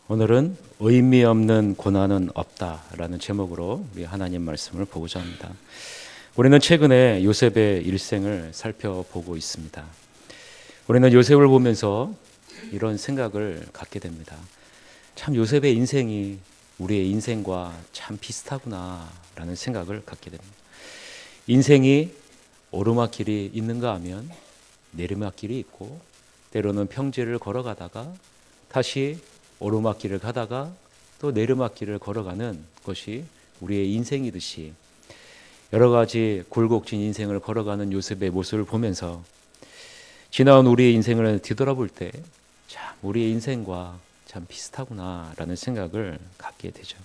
오늘은 의미 없는 고난은 없다라는 제목으로 우리 하나님 말씀을 보고자 합니다. 우리는 최근에 요셉의 일생을 살펴보고 있습니다. 우리는 요셉을 보면서 이런 생각을 갖게 됩니다. 참 요셉의 인생이 우리의 인생과 참 비슷하구나라는 생각을 갖게 됩니다. 인생이 오르막길이 있는가 하면 내리막길이 있고, 때로는 평지를 걸어가다가 다시 오르막길을 가다가 또 내리막길을 걸어가는 것이 우리의 인생이듯이, 여러 가지 굴곡진 인생을 걸어가는 요셉의 모습을 보면서 지나온 우리의 인생을 뒤돌아볼 때 참 우리의 인생과 참 비슷하구나라는 생각을 갖게 되죠.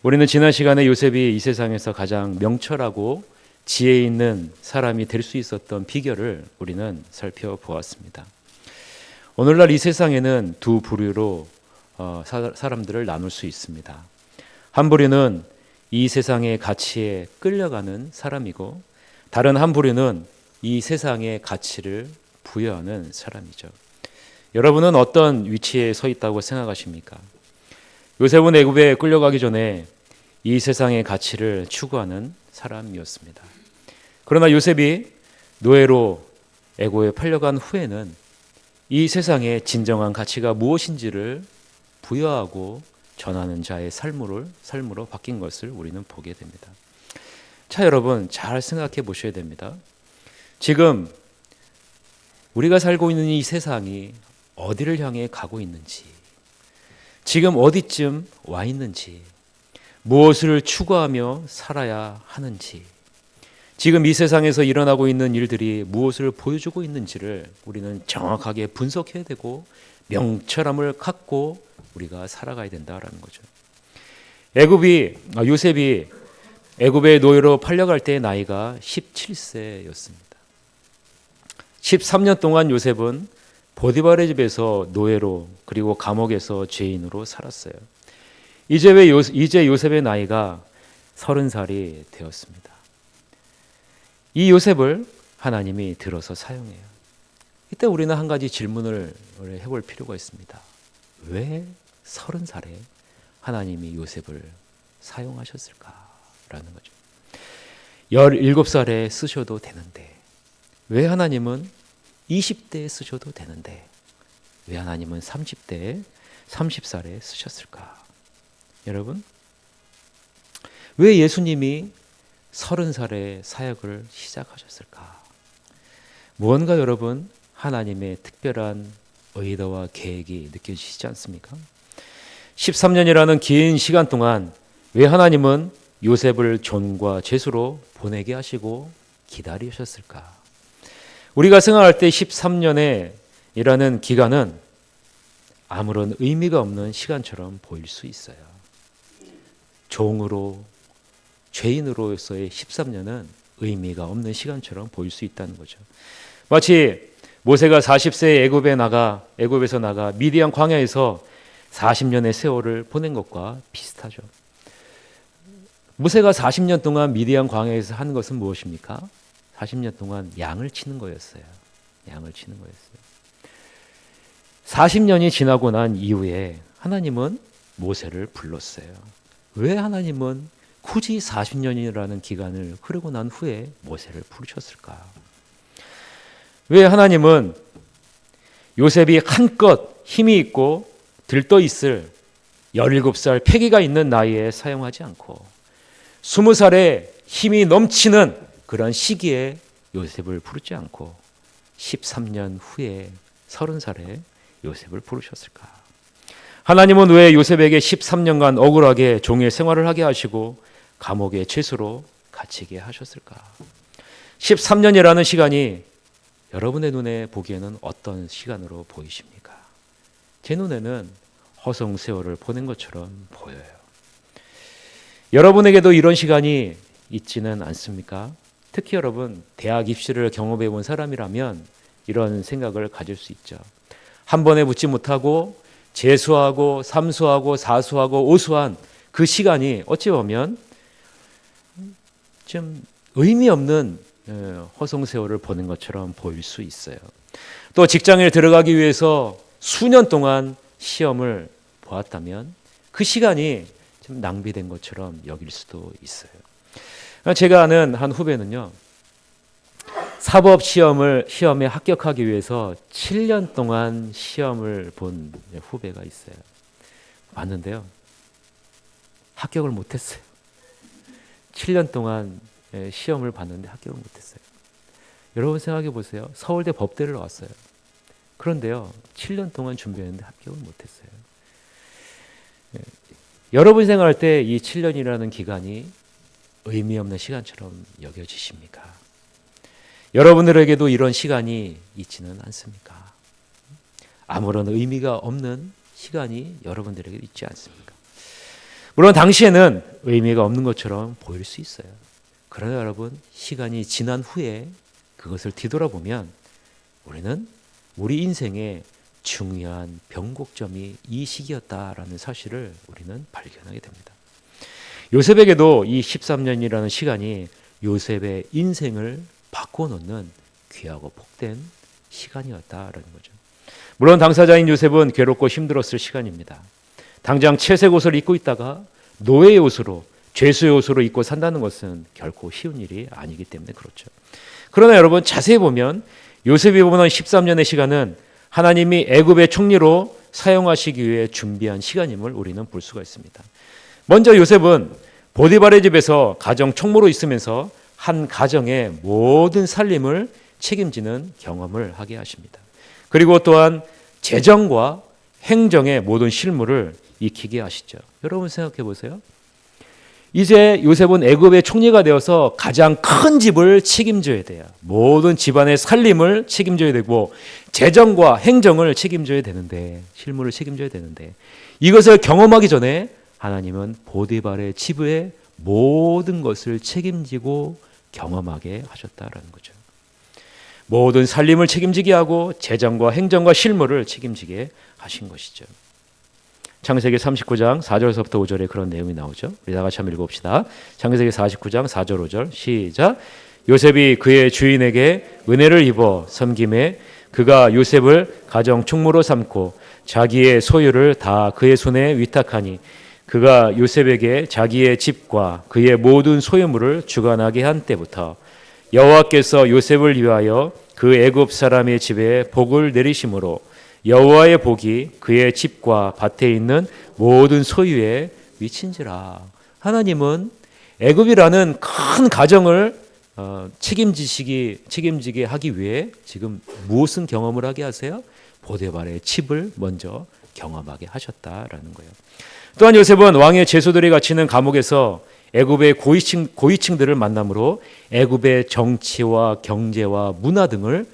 우리는 지난 시간에 요셉이 이 세상에서 가장 명철하고 지혜 있는 사람이 될 수 있었던 비결을 우리는 살펴보았습니다. 오늘날 이 세상에는 두 부류로 사람들을 나눌 수 있습니다. 한 부류는 이 세상의 가치에 끌려가는 사람이고, 다른 한 부류는 이 세상의 가치를 부여하는 사람이죠. 여러분은 어떤 위치에 서 있다고 생각하십니까? 요셉은 애굽에 끌려가기 전에 이 세상의 가치를 추구하는 사람이었습니다. 그러나 요셉이 노예로 애굽에 팔려간 후에는 이 세상의 진정한 가치가 무엇인지를 부여하고 전하는 자의 삶으로 바뀐 것을 우리는 보게 됩니다. 자, 여러분 잘 생각해 보셔야 됩니다. 지금 우리가 살고 있는 이 세상이 어디를 향해 가고 있는지, 지금 어디쯤 와 있는지, 무엇을 추구하며 살아야 하는지, 지금 이 세상에서 일어나고 있는 일들이 무엇을 보여주고 있는지를 우리는 정확하게 분석해야 되고 명철함을 갖고 우리가 살아가야 된다라는 거죠. 요셉이 애굽의 노예로 팔려갈 때의 나이가 17세였습니다. 13년 동안 요셉은 보디발의 집에서 노예로, 그리고 감옥에서 죄인으로 살았어요. 이제 요셉의 나이가 30살이 되었습니다. 이 요셉을 하나님이 들어서 사용해요. 이때 우리는 한 가지 질문을 해볼 필요가 있습니다. 왜 30살에 하나님이 요셉을 사용하셨을까라는 거죠. 17살에 쓰셔도 되는데 왜 하나님은 20대에 쓰셔도 되는데 왜 하나님은 30살에 쓰셨을까? 여러분, 왜 예수님이 30살에 사역을 시작하셨을까? 무언가 여러분 하나님의 특별한 의도와 계획이 느껴지시지 않습니까? 13년이라는 긴 시간 동안 왜 하나님은 요셉을 존과 죄수로 보내게 하시고 기다리셨을까? 우리가 생각할 때 13년이라는 기간은 아무런 의미가 없는 시간처럼 보일 수 있어요. 종으로, 죄인으로서의 13년은 의미가 없는 시간처럼 보일 수 있다는 거죠. 마치 모세가 40세에 애굽에서 나가 미디안 광야에서 40년의 세월을 보낸 것과 비슷하죠. 모세가 40년 동안 미디안 광야에서 한 것은 무엇입니까? 40년 동안 양을 치는 거였어요. 40년이 지나고 난 이후에 하나님은 모세를 불렀어요. 왜 하나님은 굳이 40년이라는 기간을 흐르고 난 후에 모세를 부르셨을까? 왜 하나님은 요셉이 한껏 힘이 있고 들떠 있을 17살 패기가 있는 나이에 사용하지 않고 20살에 힘이 넘치는 그런 시기에 요셉을 부르지 않고 13년 후에 30살에 요셉을 부르셨을까? 하나님은 왜 요셉에게 13년간 억울하게 종의 생활을 하게 하시고 감옥의 죄수로 갇히게 하셨을까? 13년이라는 시간이 여러분의 눈에 보기에는 어떤 시간으로 보이십니까? 제 눈에는 허송세월을 보낸 것처럼 보여요. 여러분에게도 이런 시간이 있지는 않습니까? 특히 여러분 대학 입시를 경험해 본 사람이라면 이런 생각을 가질 수 있죠. 한 번에 붙지 못하고 재수하고 삼수하고 사수하고 오수한 그 시간이 어찌 보면 좀 의미 없는 허송세월을 보낸 것처럼 보일 수 있어요. 또 직장에 들어가기 위해서 수년 동안 시험을 보았다면 그 시간이 좀 낭비된 것처럼 여길 수도 있어요. 제가 아는 한 후배는요, 사법 시험에 합격하기 위해서 7년 동안 시험을 본 후배가 있어요. 봤는데요, 합격을 못했어요. 7년 동안 시험을 봤는데 합격을 못했어요. 여러분 생각해 보세요. 서울대 법대를 나왔어요. 그런데요, 7년 동안 준비했는데 합격을 못했어요. 여러분 생각할 때 이 7년이라는 기간이 의미 없는 시간처럼 여겨지십니까? 여러분들에게도 이런 시간이 있지는 않습니까? 아무런 의미가 없는 시간이 여러분들에게 있지 않습니까? 물론 당시에는 의미가 없는 것처럼 보일 수 있어요. 그러나 여러분, 시간이 지난 후에 그것을 뒤돌아보면 우리는 우리 인생의 중요한 변곡점이 이 시기였다라는 사실을 우리는 발견하게 됩니다. 요셉에게도 이 13년이라는 시간이 요셉의 인생을 바꿔놓는 귀하고 복된 시간이었다라는 거죠. 물론 당사자인 요셉은 괴롭고 힘들었을 시간입니다. 당장 채색 옷을 입고 있다가 노예의 옷으로, 죄수의 옷으로 입고 산다는 것은 결코 쉬운 일이 아니기 때문에 그렇죠. 그러나 여러분, 자세히 보면 요셉이 보는 13년의 시간은 하나님이 애굽의 총리로 사용하시기 위해 준비한 시간임을 우리는 볼 수가 있습니다. 먼저 요셉은 보디발의 집에서 가정 총무로 있으면서 한 가정의 모든 살림을 책임지는 경험을 하게 하십니다. 그리고 또한 재정과 행정의 모든 실무를 익히게 하시죠. 여러분 생각해 보세요. 이제 요셉은 애굽의 총리가 되어서 가장 큰 집을 책임져야 돼요. 모든 집안의 살림을 책임져야 되고 재정과 행정을 책임져야 되는데, 실무를 책임져야 되는데, 이것을 경험하기 전에 하나님은 보디발의 집의 모든 것을 책임지고 경험하게 하셨다라는 거죠. 모든 살림을 책임지게 하고 재정과 행정과 실무를 책임지게 하신 것이죠. 창세기 39장 4절에서부터 5절에 그런 내용이 나오죠. 우리 다 같이 한번 읽어봅시다. 창세기 49장 4절 5절 시작. 요셉이 그의 주인에게 은혜를 입어 섬김에 그가 요셉을 가정 총무로 삼고 자기의 소유를 다 그의 손에 위탁하니 그가 요셉에게 자기의 집과 그의 모든 소유물을 주관하게 한 때부터 여호와께서 요셉을 위하여 그 애굽 사람의 집에 복을 내리심으로 여호와의 복이 그의 집과 밭에 있는 모든 소유에 미친지라. 하나님은 애굽이라는 큰 가정을 책임지게 하기 위해 지금 무엇은 경험을 하게 하세요? 보디발의 집을 먼저 경험하게 하셨다라는 거예요. 또한 요셉은 왕의 죄수들이 갇히는 감옥에서 애굽의 고위층들을 만남으로 애굽의 정치와 경제와 문화 등을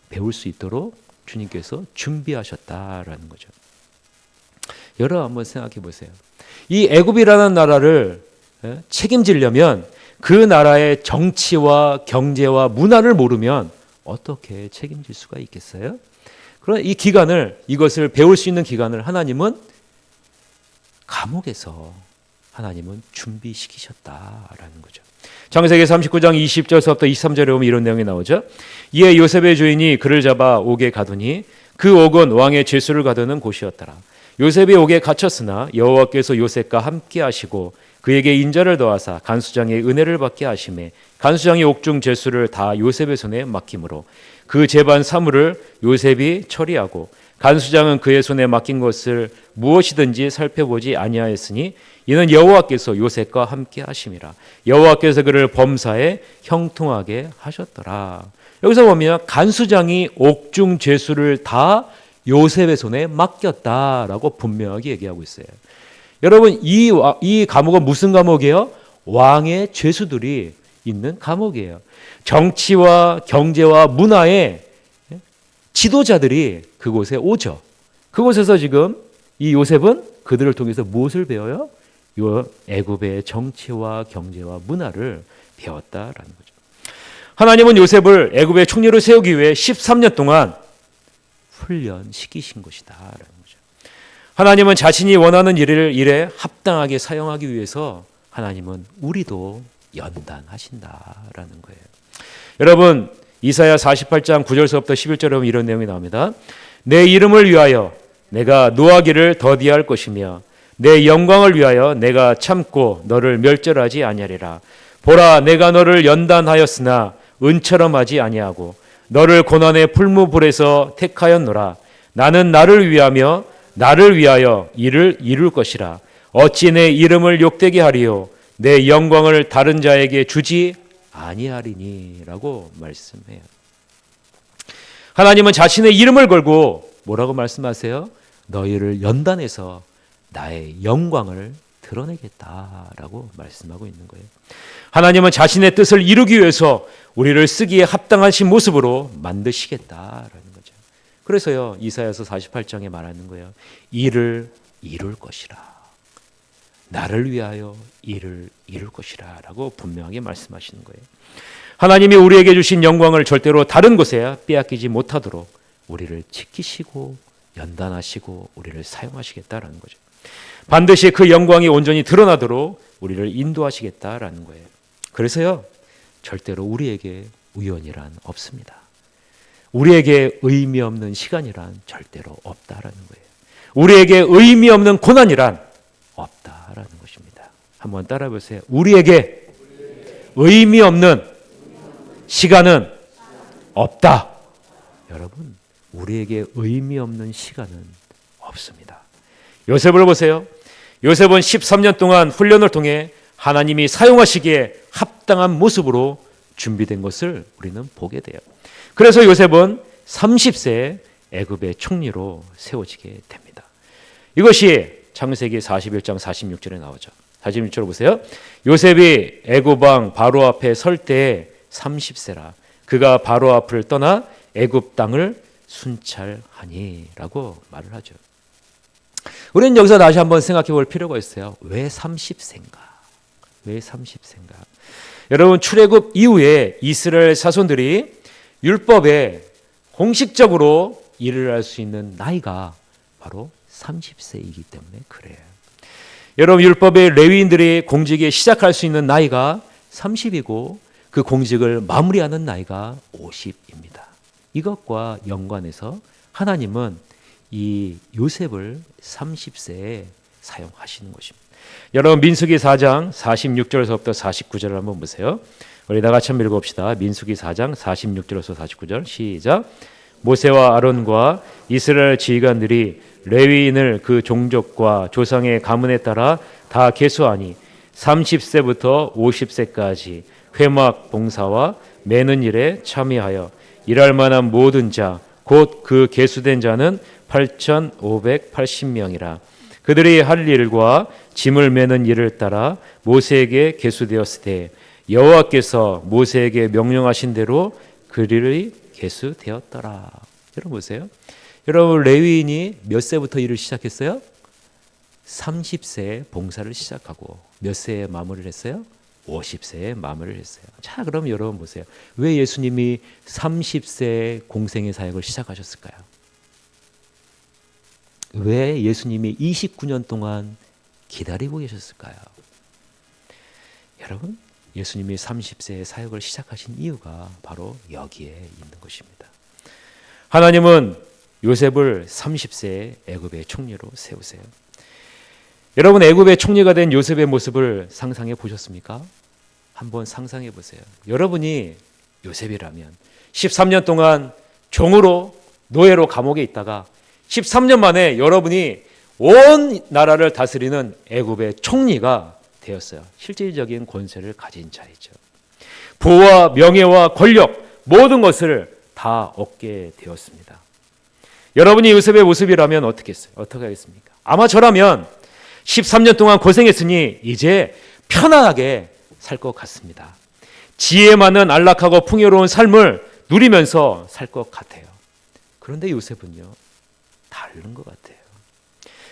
배울 수 있도록 주님께서 준비하셨다라는 거죠. 여러분 한번 생각해 보세요. 이 애굽이라는 나라를 책임지려면 그 나라의 정치와 경제와 문화를 모르면 어떻게 책임질 수가 있겠어요? 그러나 이 기간을, 이것을 배울 수 있는 기간을 하나님은 감옥에서 하나님은 준비시키셨다라는 거죠. 창세기 39장 20절서부터 23절에 보면 이런 내용이 나오죠. 이에 요셉의 주인이 그를 잡아 옥에 가두니 그 옥은 왕의 죄수를 가두는 곳이었더라. 요셉이 옥에 갇혔으나 여호와께서 요셉과 함께 하시고 그에게 인자를 더하사 간수장의 은혜를 받게 하심에 간수장이 옥중 죄수를 다 요셉의 손에 맡김으로 그 재반 사물을 요셉이 처리하고 간수장은 그의 손에 맡긴 것을 무엇이든지 살펴보지 아니하였으니 이는 여호와께서 요셉과 함께 하심이라. 여호와께서 그를 범사에 형통하게 하셨더라. 여기서 보면 간수장이 옥중 죄수를 다 요셉의 손에 맡겼다라고 분명하게 얘기하고 있어요. 여러분, 이 감옥은 무슨 감옥이에요? 왕의 죄수들이 있는 감옥이에요. 정치와 경제와 문화의 지도자들이 그곳에 오죠. 그곳에서 지금 이 요셉은 그들을 통해서 무엇을 배워요? 애굽의 정치와 경제와 문화를 배웠다라는 거죠. 하나님은 요셉을 애굽의 총리로 세우기 위해 13년 동안 훈련시키신 것이다라는 거죠. 하나님은 자신이 원하는 일에 합당하게 사용하기 위해서 하나님은 우리도 연단하신다라는 거예요. 여러분, 이사야 48장 9절서부터 11절에 보면 이런 내용이 나옵니다. 내 이름을 위하여 내가 노하기를 더디할 것이며 내 영광을 위하여 내가 참고 너를 멸절하지 아니하리라. 보라, 내가 너를 연단하였으나 은처럼 하지 아니하고 너를 고난의 풀무불에서 택하였노라. 나는 나를 위하며 나를 위하여 이를 이룰 것이라. 어찌 내 이름을 욕되게 하리요 내 영광을 다른 자에게 주지 아니하리니 라고 말씀해요. 하나님은 자신의 이름을 걸고 뭐라고 말씀하세요? 너희를 연단해서 나의 영광을 드러내겠다라고 말씀하고 있는 거예요. 하나님은 자신의 뜻을 이루기 위해서 우리를 쓰기에 합당하신 모습으로 만드시겠다라는 거죠. 그래서요, 이사야서 48장에 말하는 거예요. 이를 이룰 것이라. 나를 위하여 이를 이룰 것이라 라고 분명하게 말씀하시는 거예요. 하나님이 우리에게 주신 영광을 절대로 다른 곳에 빼앗기지 못하도록 우리를 지키시고 연단하시고 우리를 사용하시겠다라는 거죠. 반드시 그 영광이 온전히 드러나도록 우리를 인도하시겠다라는 거예요. 그래서요, 절대로 우리에게 우연이란 없습니다. 우리에게 의미 없는 시간이란 절대로 없다라는 거예요. 우리에게 의미 없는 고난이란 없다라는 것입니다. 한번 따라 보세요. 우리에게 의미 없는 시간은 없다. 여러분, 우리에게 의미 없는 시간은 없습니다. 요셉을 보세요. 요셉은 13년 동안 훈련을 통해 하나님이 사용하시기에 합당한 모습으로 준비된 것을 우리는 보게 돼요. 그래서 요셉은 30세에 애굽의 총리로 세워지게 됩니다. 이것이 창세기 41장 46절에 나오죠. 46절 보세요. 요셉이 애굽 왕 바로 앞에 설 때에 30세라. 그가 바로 앞을 떠나 애굽 땅을 순찰하니라고 말을 하죠. 우리는 여기서 다시 한번 생각해 볼 필요가 있어요. 왜 30세인가? 왜 30세인가? 여러분, 출애굽 이후에 이스라엘 자손들이 율법에 공식적으로 일을 할 수 있는 나이가 바로 30세이기 때문에 그래요. 여러분, 율법의 레위인들이 공직에 시작할 수 있는 나이가 30이고 그 공직을 마무리하는 나이가 50입니다. 이것과 연관해서 하나님은 이 요셉을 30세에 사용하시는 것입니다. 여러분, 민수기 4장 46절에서부터 49절을 한번 보세요. 우리 다 같이 한번 읽어봅시다. 민수기 4장 46절에서 49절 시작. 모세와 아론과 이스라엘 지휘관들이 레위인을 그 종족과 조상의 가문에 따라 다 계수하니 30세부터 50세까지 회막 봉사와 매는 일에 참여하여 일할 만한 모든 자 곧 그 계수된 자는 8,580명이라. 그들이 할 일과 짐을 매는 일을 따라 모세에게 계수되었을 때 여호와께서 모세에게 명령하신 대로 그들이 계수되었더라. 여러분 보세요. 여러분, 레위인이 몇 세부터 일을 시작했어요? 30세에 봉사를 시작하고 몇 세에 마무리를 했어요? 50세에 마무리를 했어요. 자, 그럼 여러분 보세요. 왜 예수님이 30세에 공생의 사역을 시작하셨을까요? 왜 예수님이 29년 동안 기다리고 계셨을까요? 여러분, 예수님이 30세에 사역을 시작하신 이유가 바로 여기에 있는 것입니다. 하나님은 요셉을 30세에 애굽의 총리로 세우세요. 여러분, 애굽의 총리가 된 요셉의 모습을 상상해 보셨습니까? 한번 상상해 보세요. 여러분이 요셉이라면 13년 동안 종으로 노예로 감옥에 있다가 13년 만에 여러분이 온 나라를 다스리는 애굽의 총리가 되었어요. 실질적인 권세를 가진 자이죠. 부와 명예와 권력 모든 것을 다 얻게 되었습니다. 여러분이 요셉의 모습이라면 어떻게 하겠습니까? 아마 저라면 13년 동안 고생했으니 이제 편안하게 살 것 같습니다. 지혜 많은 안락하고 풍요로운 삶을 누리면서 살 것 같아요. 그런데 요셉은요, 다른 것 같아요.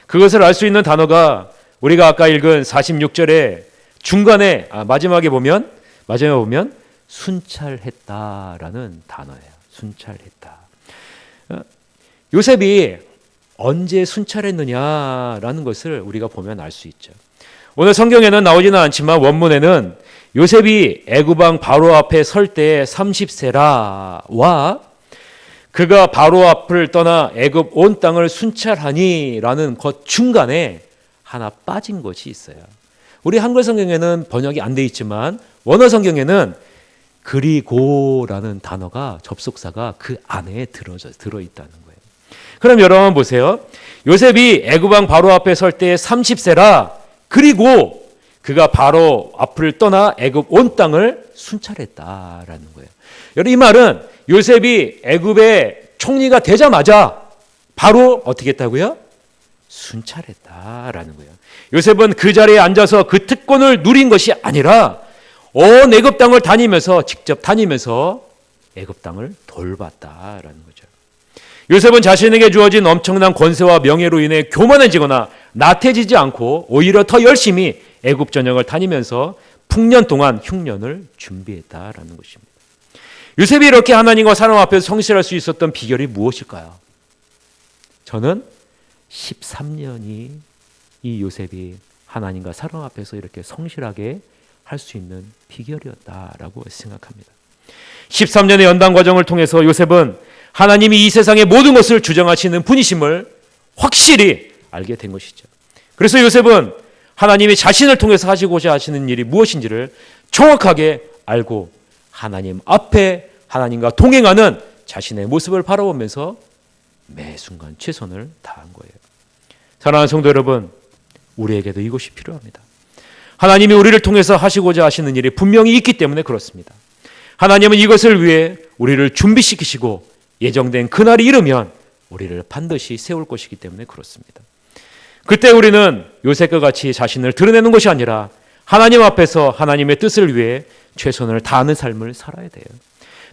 그것을 알 수 있는 단어가 우리가 아까 읽은 46절에 중간에 마지막에 보면 순찰했다라는 단어예요. 순찰했다. 요셉이 언제 순찰했느냐라는 것을 우리가 보면 알 수 있죠. 오늘 성경에는 나오지는 않지만 원문에는 요셉이 애굽 왕 바로 앞에 설 때 30세라와 그가 바로 앞을 떠나 애굽 온 땅을 순찰하니라는 것 중간에 하나 빠진 것이 있어요. 우리 한글 성경에는 번역이 안 돼 있지만 원어 성경에는 그리고라는 단어가 접속사가 그 안에 들어있다는 거예요. 그럼 여러분 보세요. 요셉이 애굽 왕 바로 앞에 설 때 30세라 그리고 그가 바로 앞을 떠나 애굽 온 땅을 순찰했다라는 거예요. 여러분 이 말은 요셉이 애굽의 총리가 되자마자 바로 어떻게 했다고요? 순찰했다라는 거예요. 요셉은 그 자리에 앉아서 그 특권을 누린 것이 아니라 온 애굽 땅을 직접 다니면서 애굽 땅을 돌봤다라는 거죠. 요셉은 자신에게 주어진 엄청난 권세와 명예로 인해 교만해지거나 나태해지지 않고 오히려 더 열심히 애굽 전역을 다니면서 풍년 동안 흉년을 준비했다라는 것입니다. 요셉이 이렇게 하나님과 사람 앞에서 성실할 수 있었던 비결이 무엇일까요? 저는 13년이 이 요셉이 하나님과 사람 앞에서 이렇게 성실하게 할 수 있는 비결이었다라고 생각합니다. 13년의 연단 과정을 통해서 요셉은 하나님이 이 세상의 모든 것을 주장하시는 분이심을 확실히 알게 된 것이죠. 그래서 요셉은 하나님이 자신을 통해서 하시고자 하시는 일이 무엇인지를 정확하게 알고 하나님 앞에 하나님과 동행하는 자신의 모습을 바라보면서 매 순간 최선을 다한 거예요. 사랑하는 성도 여러분, 우리에게도 이것이 필요합니다. 하나님이 우리를 통해서 하시고자 하시는 일이 분명히 있기 때문에 그렇습니다. 하나님은 이것을 위해 우리를 준비시키시고 예정된 그날이 이르면 우리를 반드시 세울 것이기 때문에 그렇습니다. 그때 우리는 요셉과 같이 자신을 드러내는 것이 아니라 하나님 앞에서 하나님의 뜻을 위해 최선을 다하는 삶을 살아야 돼요.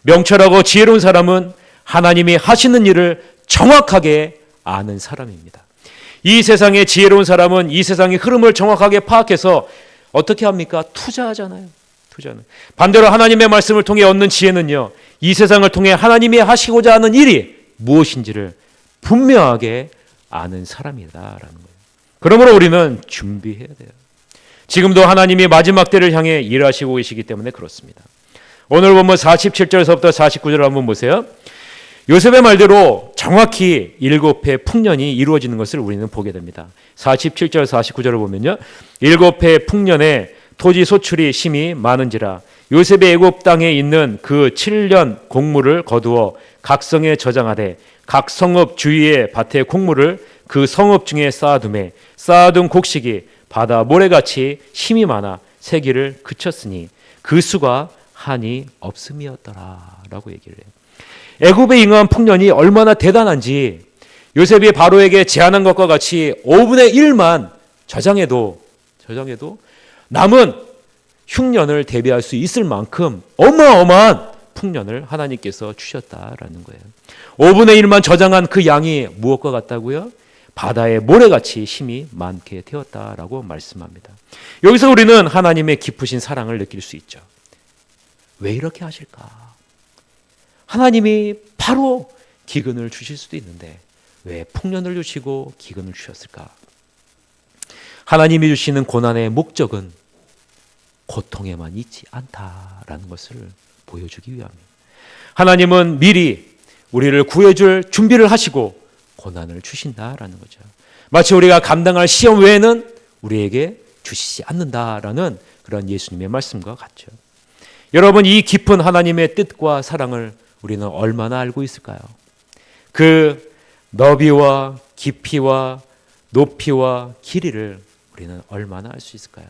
명철하고 지혜로운 사람은 하나님이 하시는 일을 정확하게 아는 사람입니다. 이 세상의 지혜로운 사람은 이 세상의 흐름을 정확하게 파악해서 어떻게 합니까? 투자하잖아요. 투자는. 반대로 하나님의 말씀을 통해 얻는 지혜는요, 이 세상을 통해 하나님이 하시고자 하는 일이 무엇인지를 분명하게 아는 사람이다라는 거예요. 그러므로 우리는 준비해야 돼요. 지금도 하나님이 마지막 때를 향해 일하시고 계시기 때문에 그렇습니다. 오늘 보면 47절에서부터 49절 한번 보세요. 요셉의 말대로 정확히 7해 풍년이 이루어지는 것을 우리는 보게 됩니다. 47절 49절을 보면요, 7해 풍년에 토지 소출이 심히 많은지라 요셉의 애굽 땅에 있는 그 7년 곡물을 거두어 각 성에 저장하되 각 성읍 주위의 밭의 곡물을 그 성읍 중에 쌓아두매 쌓아둔 곡식이 바다 모래같이 힘이 많아 세기를 그쳤으니 그 수가 한이 없음이었더라 라고 얘기를 해요. 애굽에 임한 풍년이 얼마나 대단한지 요셉이 바로에게 제안한 것과 같이 5분의 1만 저장해도 남은 흉년을 대비할 수 있을 만큼 어마어마한 풍년을 하나님께서 주셨다라는 거예요. 5분의 1만 저장한 그 양이 무엇과 같다고요? 바다의 모래같이 힘이 많게 되었다라고 말씀합니다. 여기서 우리는 하나님의 깊으신 사랑을 느낄 수 있죠. 왜 이렇게 하실까? 하나님이 바로 기근을 주실 수도 있는데 왜 풍년을 주시고 기근을 주셨을까? 하나님이 주시는 고난의 목적은 고통에만 있지 않다라는 것을 보여주기 위함입니다. 하나님은 미리 우리를 구해줄 준비를 하시고 고난을 주신다라는 거죠. 마치 우리가 감당할 시험 외에는 우리에게 주시지 않는다라는 그런 예수님의 말씀과 같죠. 여러분, 이 깊은 하나님의 뜻과 사랑을 우리는 얼마나 알고 있을까요? 그 너비와 깊이와 높이와 길이를 우리는 얼마나 알 수 있을까요?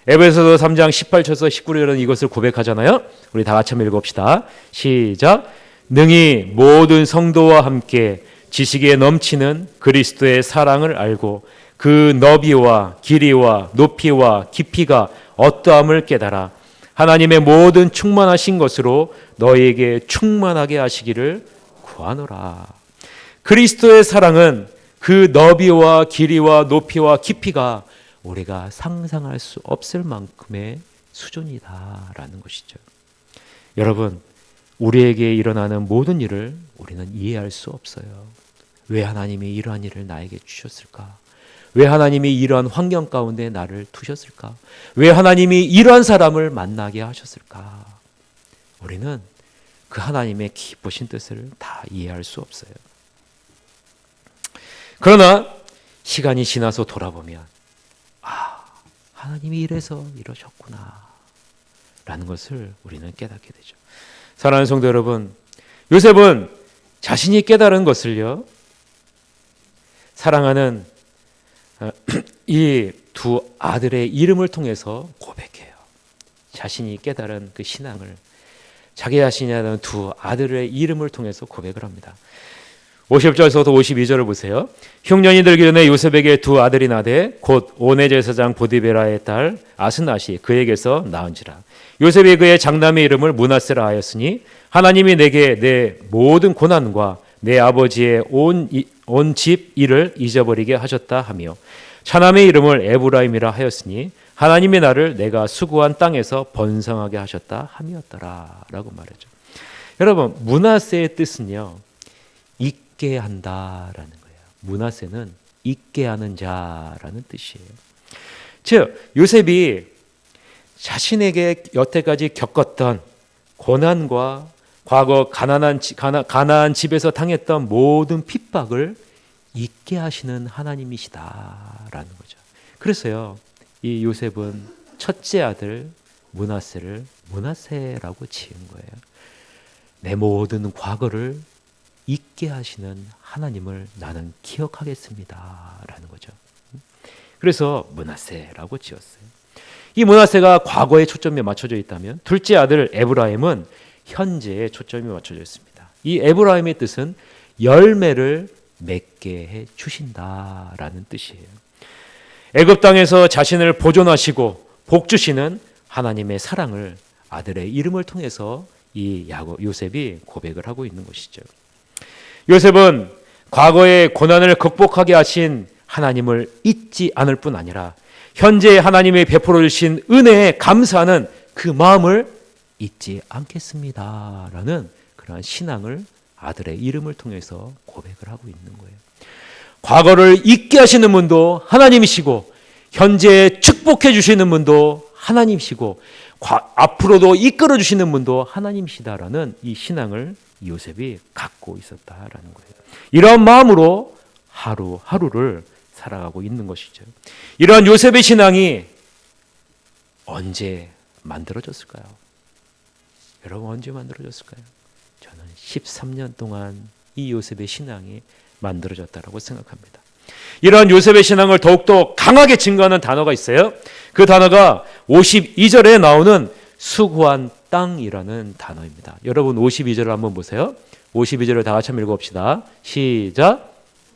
에베소서 3장 18절에서 19절은 이것을 고백하잖아요. 우리 다 같이 한번 읽어봅시다. 시작. 능히 모든 성도와 함께 지식에 넘치는 그리스도의 사랑을 알고 그 너비와 길이와 높이와 깊이가 어떠함을 깨달아 하나님의 모든 충만하신 것으로 너희에게 충만하게 하시기를 구하노라. 그리스도의 사랑은 그 너비와 길이와 높이와 깊이가 우리가 상상할 수 없을 만큼의 수준이다라는 것이죠. 여러분, 우리에게 일어나는 모든 일을 우리는 이해할 수 없어요. 왜 하나님이 이러한 일을 나에게 주셨을까? 왜 하나님이 이러한 환경 가운데 나를 두셨을까? 왜 하나님이 이러한 사람을 만나게 하셨을까? 우리는 그 하나님의 기쁘신 뜻을 다 이해할 수 없어요. 그러나 시간이 지나서 돌아보면 하나님이 이래서 이러셨구나 라는 것을 우리는 깨닫게 되죠. 사랑하는 성도 여러분, 요셉은 자신이 깨달은 것을요, 사랑하는 이 두 아들의 이름을 통해서 고백해요. 자신이 깨달은 그 신앙을 자기 자신이 하는 두 아들의 이름을 통해서 고백을 합니다. 50절에서부터 52절을 보세요. 흉년이 들기 전에 요셉에게 두 아들이 나되 곧 오네 제사장 보디베라의 딸 아스낫이 그에게서 낳은지라. 요셉이 그의 장남의 이름을 므낫세라 하였으니 하나님이 내게 내 모든 고난과 내 아버지의 온 집 일을 잊어버리게 하셨다 하며 차남의 이름을 에브라임이라 하였으니 하나님이 나를 내가 수고한 땅에서 번성하게 하셨다 함이었더라 라고 말하죠. 여러분, 므낫세의 뜻은요, 잊게 한다라는 거예요. 므낫세는 잊게 하는 자라는 뜻이에요. 즉 요셉이 자신에게 여태까지 겪었던 고난과 과거 가나안 집에서 당했던 모든 핍박을 잊게 하시는 하나님이시다라는 거죠. 그래서요, 이 요셉은 첫째 아들 므낫세를 므낫세라고 지은 거예요. 내 모든 과거를 잊게 하시는 하나님을 나는 기억하겠습니다라는 거죠. 그래서 므낫세라고 지었어요. 이 므낫세가 과거에 초점이 맞춰져 있다면 둘째 아들 에브라임은 현재에 초점이 맞춰져 있습니다. 이 에브라임의 뜻은 열매를 맺게 해 주신다라는 뜻이에요. 애굽 땅에서 자신을 보존하시고 복 주시는 하나님의 사랑을 아들의 이름을 통해서 이 요셉이 고백을 하고 있는 것이죠. 요셉은 과거의 고난을 극복하게 하신 하나님을 잊지 않을 뿐 아니라 현재 하나님이 베풀어 주신 은혜에 감사하는 그 마음을 잊지 않겠습니다라는 그러한 신앙을 아들의 이름을 통해서 고백을 하고 있는 거예요. 과거를 잊게 하시는 분도 하나님이시고 현재에 축복해 주시는 분도 하나님이시고 앞으로도 이끌어 주시는 분도 하나님이시다라는 이 신앙을 요셉이 갖고 있었다라는 거예요. 이런 마음으로 하루하루를 살아가고 있는 것이죠. 이러한 요셉의 신앙이 언제 만들어졌을까요? 여러분, 언제 만들어졌을까요? 저는 13년 동안 이 요셉의 신앙이 만들어졌다고 생각합니다. 이러한 요셉의 신앙을 더욱더 강하게 증거하는 단어가 있어요. 그 단어가 52절에 나오는 수고한 땅이라는 단어입니다. 여러분 52절을 한번 보세요. 52절을 다 같이 한번 읽어봅시다. 시작.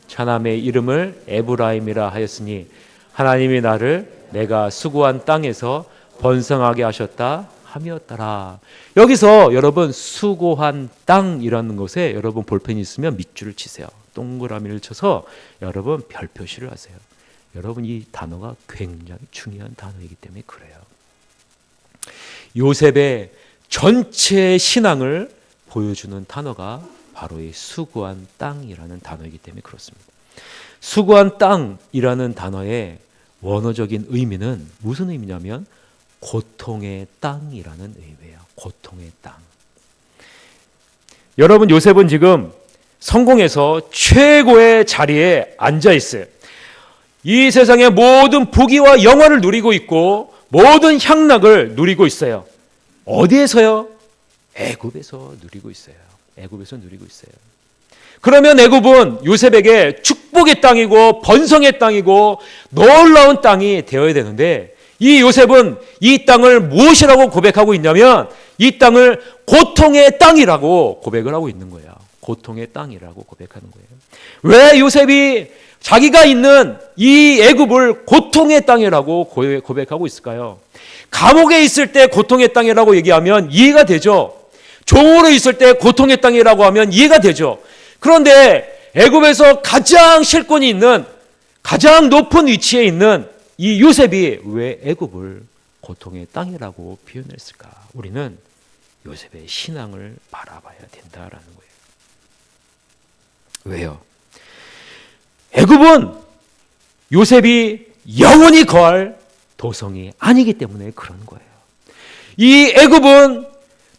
차남의 이름을 에브라임이라 하였으니 하나님이 나를 내가 수고한 땅에서 번성하게 하셨다 함이었더라. 여기서 여러분 수고한 땅이라는 것에 여러분 볼펜이 있으면 밑줄을 치세요. 동그라미를 쳐서 여러분 별 표시를 하세요. 여러분 이 단어가 굉장히 중요한 단어이기 때문에 그래요. 요셉의 전체 신앙을 보여주는 단어가 바로 이 수고한 땅이라는 단어이기 때문에 그렇습니다. 수고한 땅이라는 단어의 원어적인 의미는 무슨 의미냐면 고통의 땅이라는 의미예요. 고통의 땅. 여러분 요셉은 지금 성공해서 최고의 자리에 앉아 있어요. 이 세상의 모든 부귀와 영화를 누리고 있고 모든 향락을 누리고 있어요. 어디에서요? 애굽에서 누리고 있어요. 애굽에서 누리고 있어요. 그러면 애굽은 요셉에게 축복의 땅이고 번성의 땅이고 놀라운 땅이 되어야 되는데 이 요셉은 이 땅을 무엇이라고 고백하고 있냐면 이 땅을 고통의 땅이라고 고백을 하고 있는 거예요. 고통의 땅이라고 고백하는 거예요. 왜 요셉이 자기가 있는 이 애굽을 고통의 땅이라고 고백하고 있을까요? 감옥에 있을 때 고통의 땅이라고 얘기하면 이해가 되죠. 종으로 있을 때 고통의 땅이라고 하면 이해가 되죠. 그런데 애굽에서 가장 실권이 있는 가장 높은 위치에 있는 이 요셉이 왜 애굽을 고통의 땅이라고 표현했을까? 우리는 요셉의 신앙을 바라봐야 된다라는 거예요. 왜요? 애굽은 요셉이 영원히 거할 도성이 아니기 때문에 그런 거예요. 이 애굽은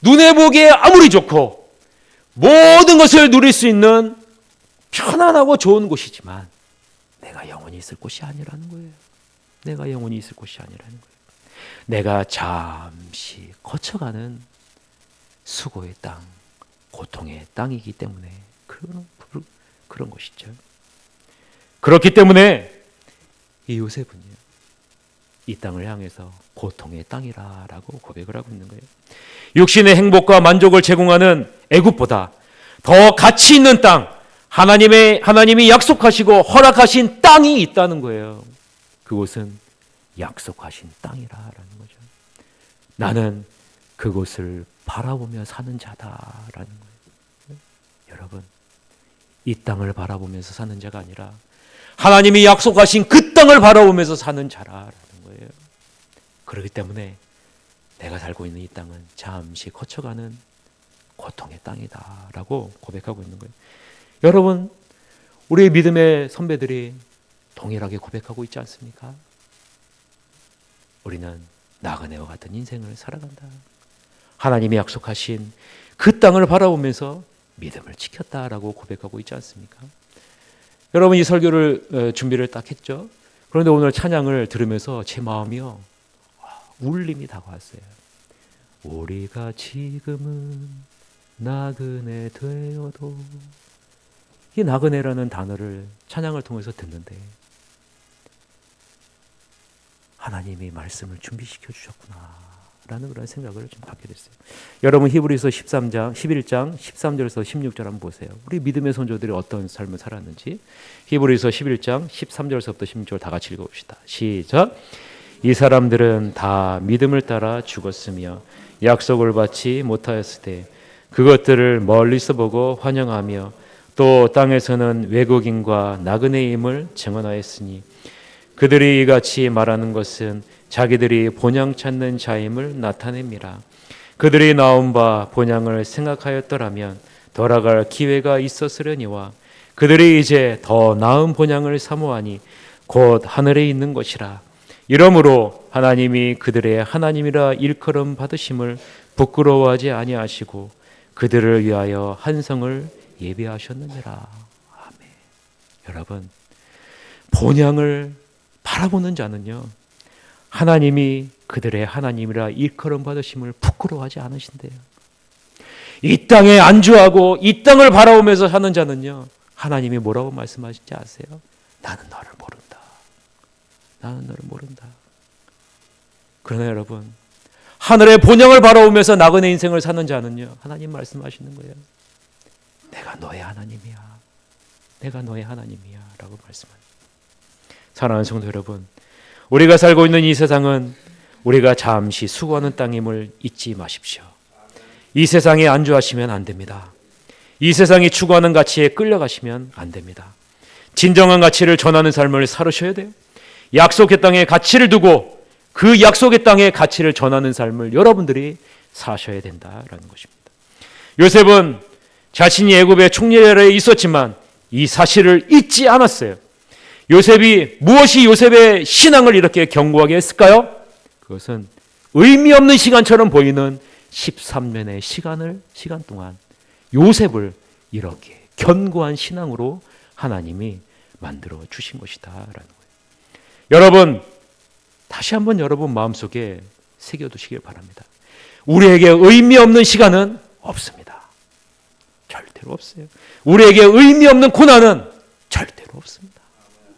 눈에 보기에 아무리 좋고 모든 것을 누릴 수 있는 편안하고 좋은 곳이지만 내가 영원히 있을 곳이 아니라는 거예요. 내가 영원히 있을 곳이 아니라는 거예요. 내가 잠시 거쳐가는 수고의 땅, 고통의 땅이기 때문에 그런 것이죠. 그렇기 때문에 이 요셉은요, 이 땅을 향해서 고통의 땅이라고 고백을 하고 있는 거예요. 육신의 행복과 만족을 제공하는 애굽보다 더 가치 있는 땅, 하나님이 약속하시고 허락하신 땅이 있다는 거예요. 그곳은 약속하신 땅이라는 거죠. 나는 그곳을 바라보며 사는 자다라는 거예요. 여러분, 이 땅을 바라보면서 사는 자가 아니라 하나님이 약속하신 그 땅을 바라보면서 사는 자라는 거예요. 그렇기 때문에 내가 살고 있는 이 땅은 잠시 거쳐가는 고통의 땅이다라고 고백하고 있는 거예요. 여러분, 우리의 믿음의 선배들이 동일하게 고백하고 있지 않습니까? 우리는 나그네와 같은 인생을 살아간다. 하나님이 약속하신 그 땅을 바라보면서 믿음을 지켰다라고 고백하고 있지 않습니까? 여러분, 이 설교를 준비를 딱 했죠. 그런데 오늘 찬양을 들으면서 제 마음이요, 울림이 다가왔어요. 우리가 지금은 나그네 되어도, 이 나그네라는 단어를 찬양을 통해서 듣는데 하나님이 말씀을 준비시켜 주셨구나 라는 그런 생각을 좀 갖게 됐어요. 여러분, 히브리서 11장 13절에서 16절 한번 보세요. 우리 믿음의 선조들이 어떤 삶을 살았는지. 히브리서 11장 13절에서부터 16절 다 같이 읽어봅시다. 시작. 이 사람들은 다 믿음을 따라 죽었으며 약속을 받지 못하였을 때 그것들을 멀리서 보고 환영하며 또 땅에서는 외국인과 나그네임을 증언하였으니 그들이 이같이 말하는 것은 자기들이 본향 찾는 자임을 나타냅니다. 그들이 나온 바 본향을 생각하였더라면 돌아갈 기회가 있었으려니와 그들이 이제 더 나은 본향을 사모하니 곧 하늘에 있는 것이라. 이러므로 하나님이 그들의 하나님이라 일컬음 받으심을 부끄러워하지 아니하시고 그들을 위하여 한 성을 예비하셨느니라. 아멘. 여러분, 본향을 바라보는 자는요, 하나님이 그들의 하나님이라 일컬음 받으심을 부끄러워하지 않으신대요. 이 땅에 안주하고 이 땅을 바라보면서 사는 자는요, 하나님이 뭐라고 말씀하시는지 아세요? 나는 너를 모른다. 나는 너를 모른다. 그러나 여러분, 하늘의 본향을 바라보면서 나그네 인생을 사는 자는요, 하나님 말씀하시는 거예요. 내가 너의 하나님이야. 내가 너의 하나님이야 라고 말씀합니다. 사랑하는 성도 여러분, 우리가 살고 있는 이 세상은 우리가 잠시 수고하는 땅임을 잊지 마십시오. 이 세상에 안주하시면 안 됩니다. 이 세상이 추구하는 가치에 끌려가시면 안 됩니다. 진정한 가치를 전하는 삶을 살으셔야 돼요. 약속의 땅에 가치를 두고 그 약속의 땅에 가치를 전하는 삶을 여러분들이 사셔야 된다라는 것입니다. 요셉은 자신이 애굽의 총리 아래에 있었지만 이 사실을 잊지 않았어요. 요셉이 무엇이 요셉의 신앙을 이렇게 견고하게 했을까요? 그것은 의미 없는 시간처럼 보이는 13년의 시간 동안 요셉을 이렇게 견고한 신앙으로 하나님이 만들어 주신 것이다 라는 거예요. 여러분, 다시 한번 여러분 마음속에 새겨두시길 바랍니다. 우리에게 의미 없는 시간은 없습니다. 절대로 없어요. 우리에게 의미 없는 고난은 절대로 없습니다.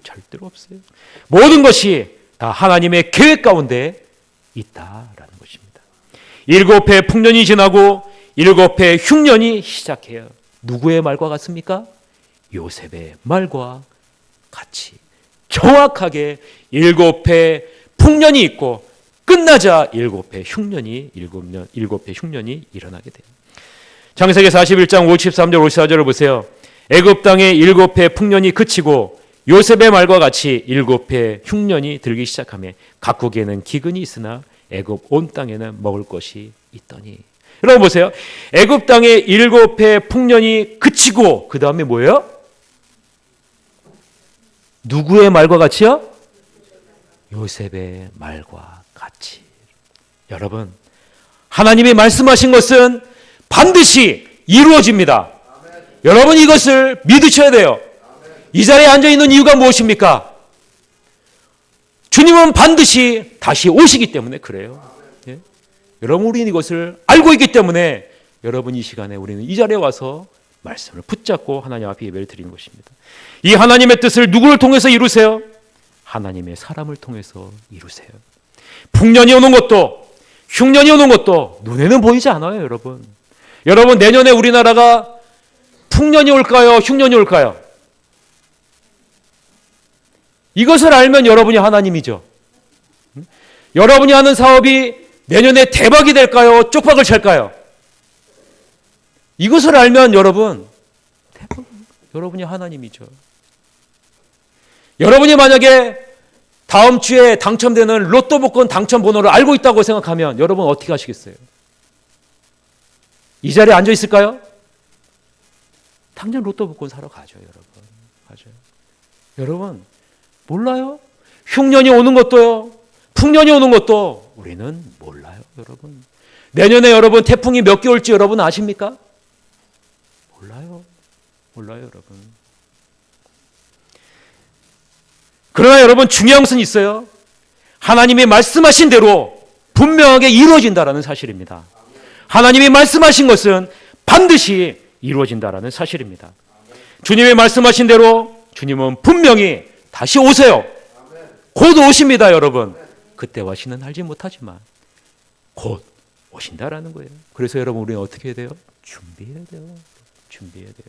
절대로 없어요. 모든 것이 다 하나님의 계획 가운데 있다라는 것입니다. 7해 풍년이 지나고 7해 흉년이 시작해요. 누구의 말과 같습니까? 요셉의 말과 같이 정확하게 7해 풍년이 있고 끝나자 7해 흉년이 일어나게 돼요. 창세기 41장 53절 54절을 보세요. 애굽 땅의 7해 풍년이 그치고 요셉의 말과 같이 7해 흉년이 들기 시작하며 각국에는 기근이 있으나 애굽 온 땅에는 먹을 것이 있더니. 여러분 보세요. 애굽 땅의 7해 풍년이 그치고 그 다음에 뭐예요? 누구의 말과 같이요? 요셉의 말과 같이. 여러분, 하나님이 말씀하신 것은 반드시 이루어집니다. 여러분 이것을 믿으셔야 돼요. 이 자리에 앉아있는 이유가 무엇입니까? 주님은 반드시 다시 오시기 때문에 그래요. 예? 여러분 우리는 이것을 알고 있기 때문에 여러분 이 시간에 우리는 이 자리에 와서 말씀을 붙잡고 하나님 앞에 예배를 드리는 것입니다. 이 하나님의 뜻을 누구를 통해서 이루세요? 하나님의 사람을 통해서 이루세요. 풍년이 오는 것도 흉년이 오는 것도 눈에는 보이지 않아요, 여러분. 여러분 내년에 우리나라가 풍년이 올까요? 흉년이 올까요? 이것을 알면 여러분이 하나님이죠. 여러분이 하는 사업이 내년에 대박이 될까요? 쪽박을 찰까요? 이것을 알면 여러분이 하나님이죠. 여러분이 만약에 다음 주에 당첨되는 로또 복권 당첨 번호를 알고 있다고 생각하면 여러분 어떻게 하시겠어요? 이 자리에 앉아 있을까요? 당장 로또 복권 사러 가죠, 여러분. 가죠. 여러분 몰라요? 흉년이 오는 것도요. 풍년이 오는 것도 우리는 몰라요, 여러분. 내년에 여러분 태풍이 몇 개 올지 여러분 아십니까? 몰라요. 몰라요, 여러분. 그러나 여러분 중요한 것은 있어요. 하나님이 말씀하신 대로 분명하게 이루어진다라는 사실입니다. 하나님이 말씀하신 것은 반드시 이루어진다라는 사실입니다. 주님이 말씀하신 대로 주님은 분명히 다시 오세요. 곧 오십니다, 여러분. 그때와 시는 알지 못하지만 곧 오신다라는 거예요. 그래서 여러분 우리는 어떻게 해야 돼요? 준비해야 돼요. 준비해야 돼요.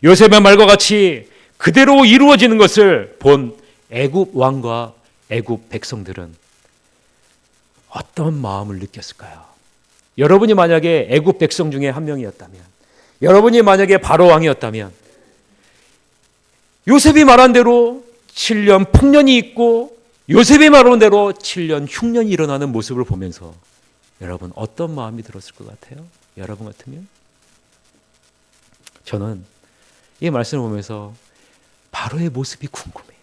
요셉의 말과 같이 그대로 이루어지는 것을 본 애굽 왕과 애굽 백성들은 어떤 마음을 느꼈을까요? 여러분이 만약에 애굽 백성 중에 한 명이었다면, 여러분이 만약에 바로 왕이었다면, 요셉이 말한 대로 7년 풍년이 있고 요셉이 말한 대로 7년 흉년이 일어나는 모습을 보면서 여러분 어떤 마음이 들었을 것 같아요? 여러분 같으면? 저는 이 말씀을 보면서 바로의 모습이 궁금해요.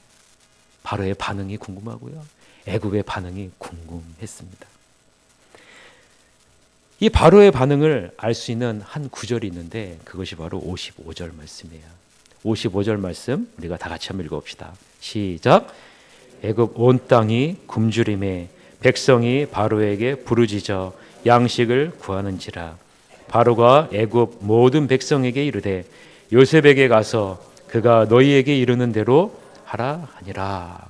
바로의 반응이 궁금하고요. 애굽의 반응이 궁금했습니다. 이 바로의 반응을 알 수 있는 한 구절이 있는데 그것이 바로 55절 말씀이에요. 55절 말씀 우리가 다 같이 한번 읽어봅시다. 시작. 애굽 온 땅이 굶주림에 백성이 바로에게 부르짖어 양식을 구하는지라. 바로가 애굽 모든 백성에게 이르되 요셉에게 가서 그가 너희에게 이르는 대로 하라 하니라.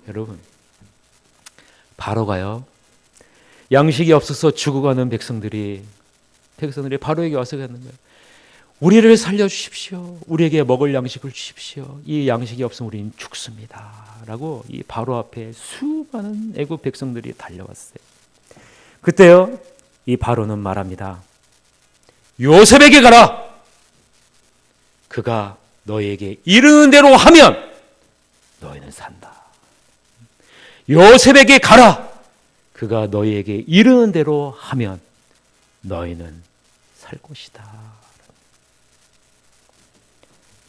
여러분 바로가요 양식이 없어서 죽어가는 백성들이 바로에게 와서 가는 거예요. 우리를 살려주십시오. 우리에게 먹을 양식을 주십시오. 이 양식이 없으면 우리는 죽습니다. 라고 이 바로 앞에 수많은 애굽 백성들이 달려왔어요. 그때요 이 바로는 말합니다. 요셉에게 가라. 그가 너희에게 이르는 대로 하면 너희는 산다. 요셉에게 가라. 그가 너희에게 이르는 대로 하면 너희는 살 것이다.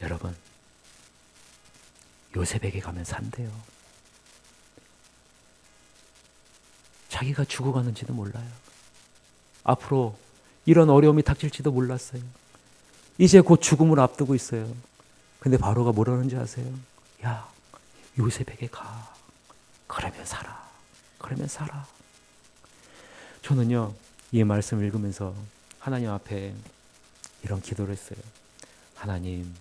여러분 요셉에게 가면 산대요. 자기가 죽어가는지도 몰라요. 앞으로 이런 어려움이 닥칠지도 몰랐어요. 이제 곧 죽음을 앞두고 있어요. 근데 바로가 뭐라는지 아세요? 야 요셉에게 가. 그러면 살아. 그러면 살아. 저는요 이 말씀을 읽으면서 하나님 앞에 이런 기도를 했어요. 하나님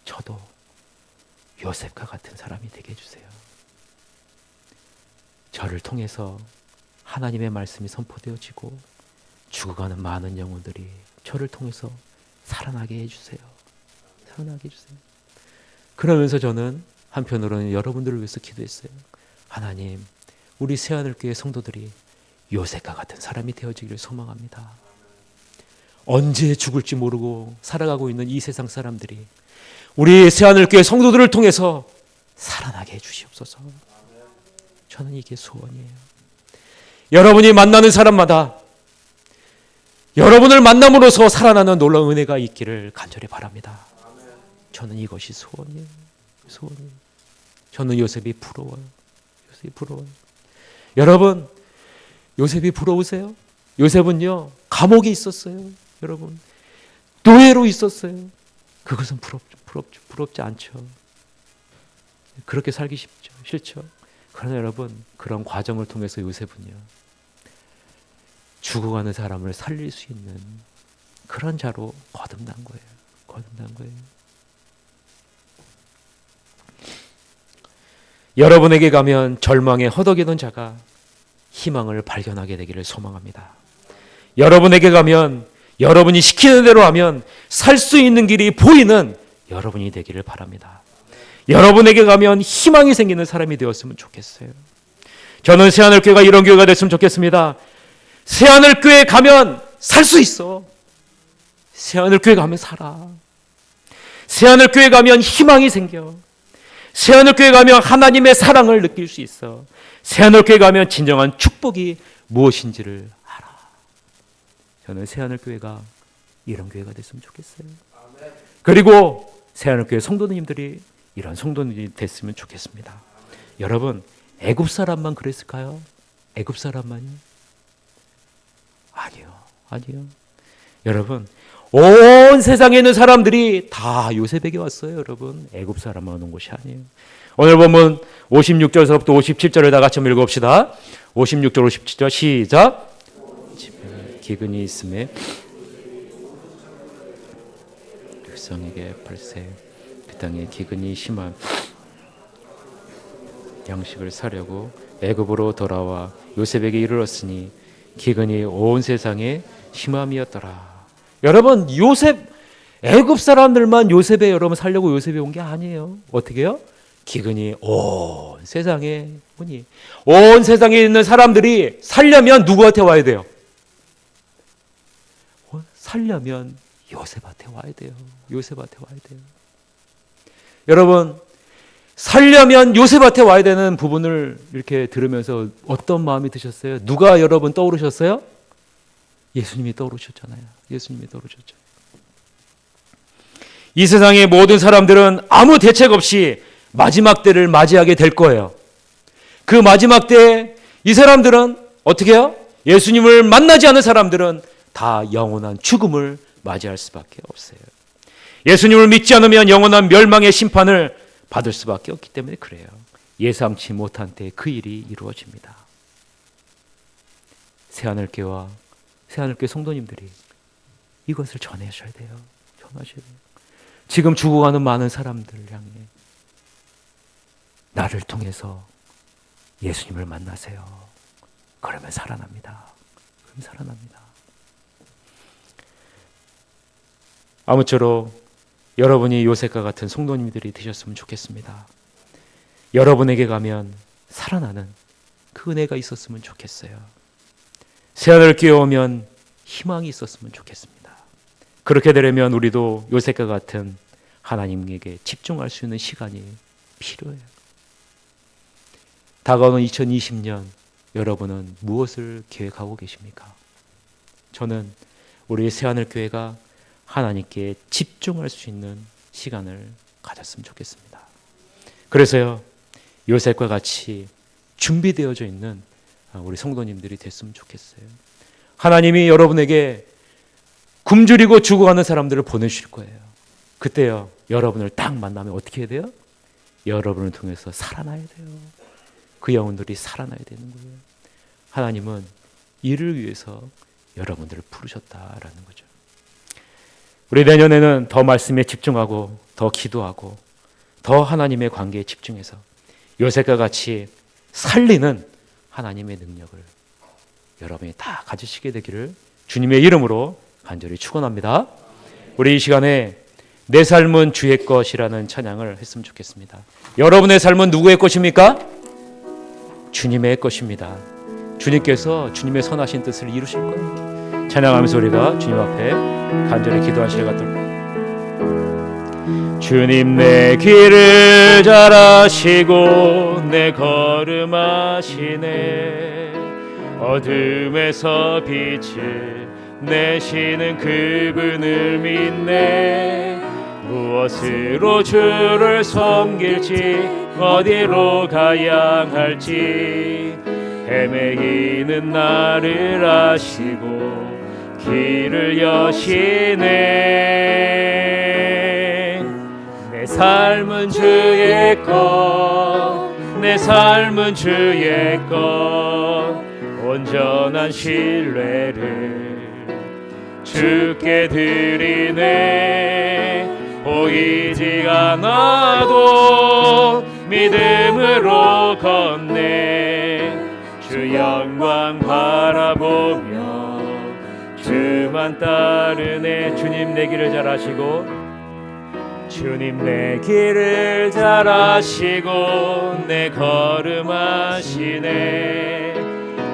저도 요셉과 같은 사람이 되게 해주세요. 저를 통해서 하나님의 말씀이 선포되어지고 죽어가는 많은 영혼들이 저를 통해서 살아나게 해주세요. 살아나게 해주세요. 그러면서 저는 한편으로는 여러분들을 위해서 기도했어요. 하나님 우리 새하늘교회 성도들이 요셉과 같은 사람이 되어지기를 소망합니다. 언제 죽을지 모르고 살아가고 있는 이 세상 사람들이 우리 새하늘교회 성도들을 통해서 살아나게 해주시옵소서. 저는 이게 소원이에요. 여러분이 만나는 사람마다 여러분을 만남으로써 살아나는 놀라운 은혜가 있기를 간절히 바랍니다. 저는 이것이 소원이에요. 소원이에요. 저는 요셉이 부러워요. 요셉이 부러워요. 여러분 요셉이 부러우세요? 요셉은요 감옥에 있었어요. 여러분 노예로 있었어요. 그것은 부럽지 않죠. 그렇게 살기 싫죠. 그러나 여러분, 그런 과정을 통해서 요셉은요, 죽어가는 사람을 살릴 수 있는 그런 자로 거듭난 거예요. 여러분에게 가면 절망에 허덕이던 자가 희망을 발견하게 되기를 소망합니다. 여러분에게 가면 여러분이 시키는 대로 하면 살 수 있는 길이 보이는 여러분이 되기를 바랍니다. 여러분에게 가면 희망이 생기는 사람이 되었으면 좋겠어요. 저는 새하늘교회가 이런 교회가 됐으면 좋겠습니다. 새하늘교회 가면 살 수 있어. 새하늘교회 가면 살아. 새하늘교회 가면 희망이 생겨. 새하늘교회 가면 하나님의 사랑을 느낄 수 있어. 새하늘교회 가면 진정한 축복이 무엇인지를 알아. 저는 새하늘교회가 이런 교회가 됐으면 좋겠어요. 그리고 새하늘교회 성도님들이 이런 성도님이 됐으면 좋겠습니다. 여러분, 애굽 사람만 그랬을까요? 애굽 사람만요? 아니요. 여러분, 온 세상에 있는 사람들이 다 요셉에게 왔어요. 여러분, 애굽 사람만 온 것이 아니에요. 오늘 보면 56절에서부터 57절을 다 같이 읽어봅시다. 56절 57절 시작. 기근이 있음에 백성에게 발세 그 땅에 기근이 심한 양식을 사려고 애굽으로 돌아와 요셉에게 이르렀으니 기근이 온 세상에 심함이었더라. 여러분, 애굽 사람들만 요셉에 여러분 살려고 요셉에 온 게 아니에요. 어떻게 해요? 기근이 온 세상에 오니 온 세상에 있는 사람들이 살려면 누구한테 와야 돼요? 살려면 요셉한테 와야 돼요. 여러분, 살려면 요셉한테 와야 되는 부분을 이렇게 들으면서 어떤 마음이 드셨어요? 누가 여러분 떠오르셨어요? 예수님이 떠오르셨잖아요. 이 세상의 모든 사람들은 아무 대책 없이 마지막 때를 맞이하게 될 거예요. 그 마지막 때에 이 사람들은 어떻게 해요? 예수님을 만나지 않은 사람들은 다 영원한 죽음을 맞이할 수밖에 없어요. 예수님을 믿지 않으면 영원한 멸망의 심판을 받을 수밖에 없기 때문에 그래요. 예상치 못한 때 그 일이 이루어집니다. 새하늘교회와 새하늘교회 성도님들이 이것을 전하셔야 돼요. 지금 죽어가는 많은 사람들을 향해 나를 통해서 예수님을 만나세요. 그러면 살아납니다. 아무쪼록 여러분이 요셉과 같은 성도님들이 되셨으면 좋겠습니다. 여러분에게 가면 살아나는 그 은혜가 있었으면 좋겠어요. 새하늘교회 오면 희망이 있었으면 좋겠습니다. 그렇게 되려면 우리도 요셉과 같은 하나님에게 집중할 수 있는 시간이 필요해요. 다가오는 2020년 여러분은 무엇을 계획하고 계십니까? 저는 우리 새하늘교회가 하나님께 집중할 수 있는 시간을 가졌으면 좋겠습니다. 그래서요, 요셉과 같이 준비되어져 있는 우리 성도님들이 됐으면 좋겠어요. 하나님이 여러분에게 굶주리고 죽어가는 사람들을 보내주실 거예요. 그때요, 여러분을 딱 만나면 어떻게 해야 돼요? 여러분을 통해서 살아나야 돼요. 그 영혼들이 살아나야 되는 거예요. 하나님은 이를 위해서 여러분들을 부르셨다라는 거죠. 우리 내년에는 더 말씀에 집중하고 더 기도하고 더 하나님의 관계에 집중해서 요셉과 같이 살리는 하나님의 능력을 여러분이 다 가지시게 되기를 주님의 이름으로 간절히 축원합니다. 우리 이 시간에 내 삶은 주의 것이라는 찬양을 했으면 좋겠습니다. 여러분의 삶은 누구의 것입니까? 주님의 것입니다. 주님께서 주님의 선하신 뜻을 이루실 거예요. 찬양하면서 우리가 주님 앞에 간절히 기도할 시간 갖도록. 주님 내 길을 잘 아시고 내 걸음 아시네. 어둠에서 빛을 내시는 그분을 믿네. 무엇으로 주를 섬길지 어디로 가야 할지 헤매이는 나를 아시고 길을 여시네. 내 삶은 주의 것, 내 삶은 주의 것, 온전한 신뢰를 주께 드리네. 보이지 않아도 믿음으로 걷네. 주 영광 바라보며 주만 따르네. 주님 내 길을 잘 아시고, 주님 내 길을 잘 아시고 내 걸음 아시네.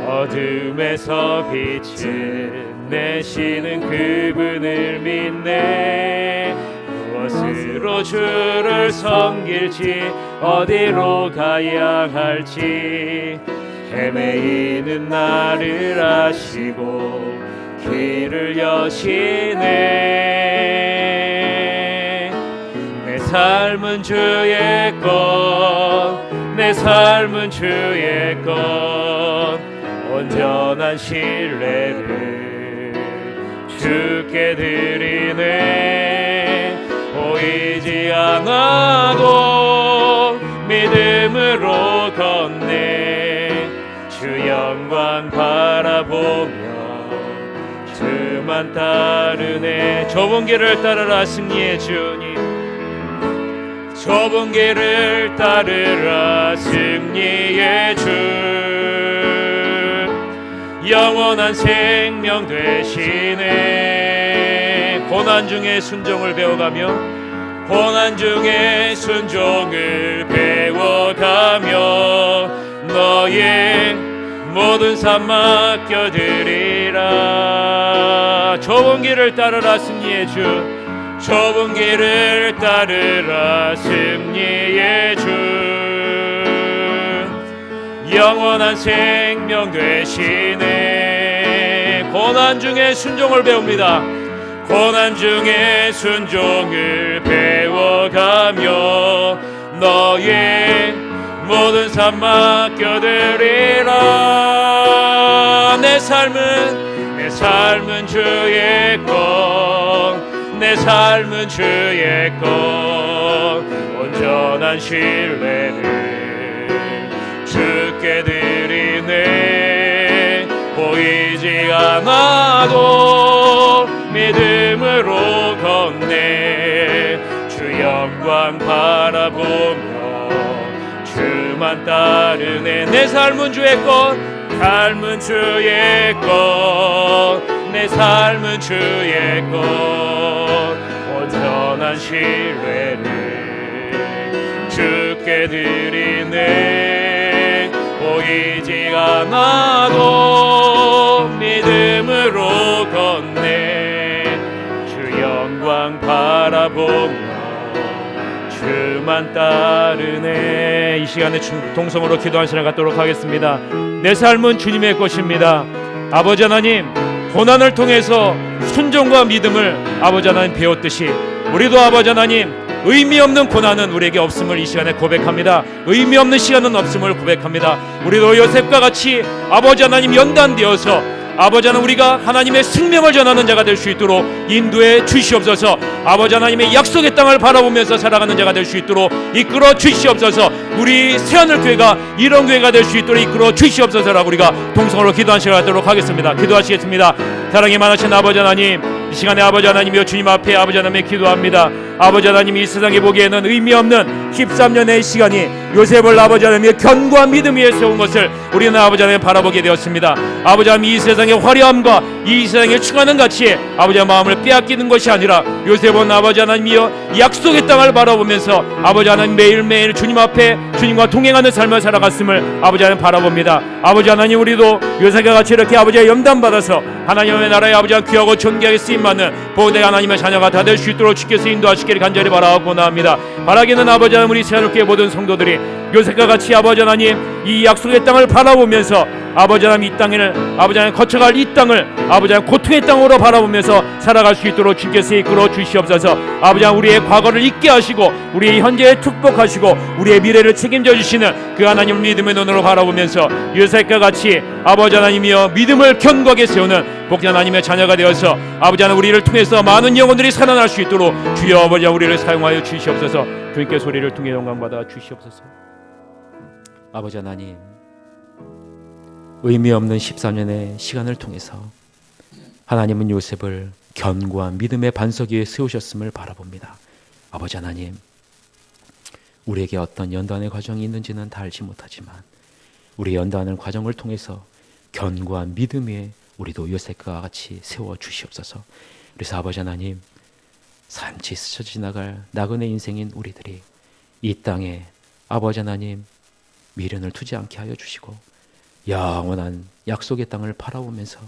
어둠에서 빛을 내시는 그분을 믿네. 무엇으로 주를 섬길지 어디로 가야 할지 헤매이는 나를 아시고 길을 여시네. 내 삶은 주의 것, 내 삶은 주의 것, 온전한 신뢰를 주께 드리네. 보이지 않아도 믿음으로 걷네. 주 영광 바라보며 주만 따르네. 좁은 길을 따르라 승리의 주님, 좁은 길을 따르라 승리의 주. 영원한 생명 되시네. 고난 중에 순종을 배워가며, 고난 중에 순종을 배워가며 너의 모든 삶 맡겨드리라. 좁은 길을 따르라 승리의 주, 좁은 길을 따르라 승리의 주. 영원한 생명 되시네. 고난 중에 순종을 배웁니다. 고난 중에 순종을 배워가며 너의 모든 삶 맡겨드리라. 내 삶은 주의 것, 내 삶은 주의 것, 온전한 신뢰를 주께 드리네. 보이지 않아도 믿음으로 걷네. 주 영광 바라보며 주만 따르네. 내 삶은 주의 것, 삶은 주의 것, 내 삶은 주의 것, 온전한 신뢰를 주께 드리네. 보이지 않아도 믿음으로 걷네. 주 영광 바라보며 주만 따르네. 이 시간에 동성으로 기도한 시간 갖도록 하겠습니다. 내 삶은 주님의 것입니다. 아버지 하나님, 고난을 통해서 순종과 믿음을 아버지 하나님 배웠듯이 우리도 아버지 하나님 의미 없는 고난은 우리에게 없음을 이 시간에 고백합니다. 의미 없는 시간은 없음을 고백합니다. 우리도 요셉과 같이 아버지 하나님 연단되어서 아버지 하나님 우리가 하나님의 생명을 전하는 자가 될 수 있도록 인도해 주시옵소서. 아버지 하나님의 약속의 땅을 바라보면서 살아가는 자가 될 수 있도록 이끌어 주시옵소서. 우리 새하늘교회가 이런 교회가 될 수 있도록 이끌어 주시옵소서라고 우리가 동성으로 기도한 시간 갖도록 하겠습니다. 기도하시겠습니다. 사랑이 많으신 아버지 하나님, 이 시간에 아버지 하나님이여 주님 앞에 아버지 하나님의 기도합니다. 아버지 하나님, 이 세상에 보기에는 의미 없는 13년의 시간이 요셉을 아버지 하나님의 견고한 믿음 위에 세운 것을 우리는 아버지 하나님 바라보게 되었습니다. 아버지 하나님, 이 세상의 화려함과 이 세상의 충만한 가치에 아버지의 마음을 빼앗기는 것이 아니라 요셉은 아버지 하나님이여 약속의 땅을 바라보면서 아버지 하나님 매일매일 주님 앞에 주님과 동행하는 삶을 살아갔음을 아버지 하나님 바라봅니다. 아버지 하나님, 우리도 요셉과 같이 이렇게 아버지의 염단받아서 하나님의 나라의 아버지 하나님 귀하고 존귀하게 쓰임받는 복된 하나님의 자녀가 다 될 수 있도록 주께서 인도하시기를 간절히 바라옵고 나옵니다. 바라기는 아버지 하나님, 우리 새하늘교회 모든 성도들이 요셉과 같이 아버지 하나님 이 약속의 땅을 바라보면서 아버지 하나님 이 땅을 아버지 하나님 거쳐갈 이 땅을 아버지 하나님 고통의 땅으로 바라보면서 살아갈 수 있도록 주께서 이끌어 주시옵소서. 아버지 하나님 우리의 과거를 잊게 하시고 우리의 현재에 축복하시고 우리의 미래를 책임져 주시는 그 하나님 믿음의 눈으로 바라보면서 요셉과 같이 아버지 하나님이여 믿음을 견고하게 세우는 복된 하나님의 자녀가 되어서 아버지 하나님 우리를 통해서 많은 영혼들이 살아날 수 있도록 주여 아버지 우리를 사용하여 주시옵소서. 주님께 소리를 통해 영광 받아 주시옵소서. 아버지 하나님, 의미 없는 14년의 시간을 통해서 하나님은 요셉을 견고한 믿음의 반석 위에 세우셨음을 바라봅니다. 아버지 하나님, 우리에게 어떤 연단의 과정이 있는지는 다 알지 못하지만 우리 연단의 과정을 통해서 견고한 믿음 위에 우리도 요셉과 같이 세워 주시옵소서. 그래서 아버지 하나님, 산치 스쳐 지나갈 나그네 인생인 우리들이 이 땅에 아버지 하나님 미련을 두지 않게 하여 주시고 영원한 약속의 땅을 바라보면서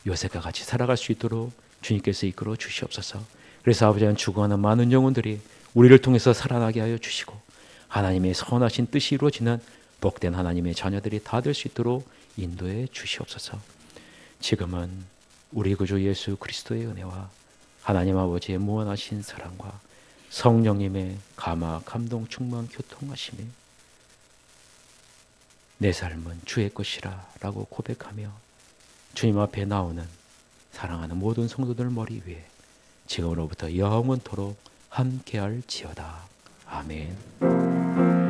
요셉과 같이 살아갈 수 있도록 주님께서 이끌어 주시옵소서. 그래서 아버지 하나님 죽어가는 많은 영혼들이 우리를 통해서 살아나게 하여 주시고 하나님의 선하신 뜻이 이루어지는 복된 하나님의 자녀들이 다 될 수 있도록 인도해 주시옵소서. 지금은 우리 구주 예수 그리스도의 은혜와 하나님 아버지의 무한하신 사랑과 성령님의 감화 감동 충만 교통하심에 내 삶은 주의 것이라 라고 고백하며 주님 앞에 나오는 사랑하는 모든 성도들 머리 위에 지금으로부터 영원토록 함께할지어다. 아멘.